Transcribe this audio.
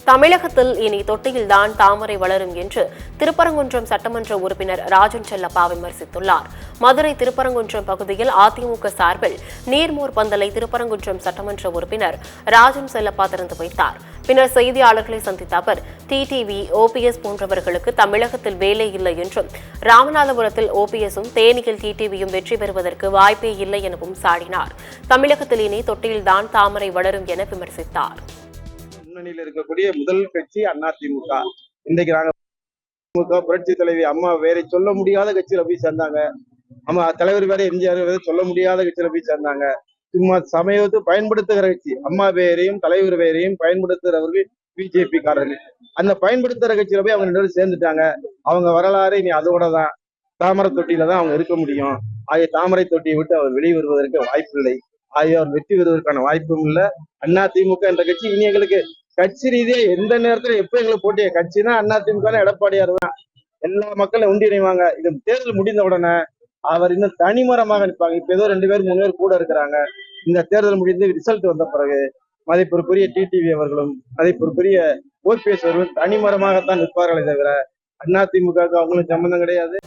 தமிழகத்தில் இனி தொட்டியில்தான் தாமரை வளரும் என்று திருப்பரங்குன்றம் சட்டமன்ற உறுப்பினர் ராஜன் செல்லப்பா விமர்சித்துள்ளார். மதுரை திருப்பரங்குன்றம் பகுதியில் அதிமுக சார்பில் நீர்மோர் பந்தலை திருப்பரங்குன்றம் சட்டமன்ற உறுப்பினர் ராஜன் செல்லப்பா திறந்து வைத்தார். பின்னர் செய்தியாளர்களை சந்தித்த அவர் டிடிவி, ஓபிஎஸ் போன்றவர்களுக்கு தமிழகத்தில் வேலை இல்லை என்றும், ராமநாதபுரத்தில் ஓபிஎஸும் தேனியில் டிடிவியும் வெற்றி பெறுவதற்கு வாய்ப்பே இல்லை எனவும் சாடினார். தமிழகத்தில் இனி தொட்டியில்தான் தாமரை வளரும் என விமர்சித்தார். முன்னணியில் இருக்கக்கூடிய முதல் கட்சி அதிமுக. இன்றைக்கு நாங்க புரட்சி தலைவி அம்மா வேற சொல்ல முடியாத கட்சியில போய் சேர்ந்தாங்க. அம்மா தலைவர் வேற எம்ஜிஆர் வேற சொல்ல முடியாத கட்சியில போய் சேர்ந்தாங்க. சும்மா சமயத்து பயன்படுத்துகிற கட்சி. அம்மா பேரையும் தலைவர் பேரையும் பயன்படுத்துறவர்கள் பிஜேபி காரர்கள். அந்த பயன்படுத்துற கட்சியில போய் அவங்க 2 பேரும் சேர்ந்துட்டாங்க. அவங்க வரலாறு இனி அதோட தான். தாமரை தொட்டியில தான் அவங்க இருக்க முடியும். ஆகிய தாமரை தொட்டியை விட்டு அவர் வெளியே வருவதற்கு வாய்ப்பில்லை. ஆகிய அவர் வெற்றி பெறுவதற்கான வாய்ப்பும் இல்லை. அதிமுக என்ற கட்சி இனி எங்களுக்கு கட்சி ரீதியா எந்த நேரத்துல எப்ப எங்களுக்கு போட்டிய கட்சினா அதிமுக எடப்பாடியார் தான். எல்லா மக்களும் ஒன்றிணைவாங்க. இது தேர்தல் முடிந்த உடனே அவர் இன்னும் தனிமரமாக நிற்பாங்க. இப்ப ஏதோ 2 பேர் 3 பேர் கூட இருக்கிறாங்க. இந்த தேர்தல் முடிந்து ரிசல்ட் வந்த பிறகு மதிப்பிற்குரிய டிடிவி அவர்களும் மதிப்பிற்குரிய ஓபிஎஸ் அவர்களும் தனிமரமாகத்தான் நிற்பார்களே தவிர அதிமுக அவங்களும் சம்பந்தம் கிடையாது.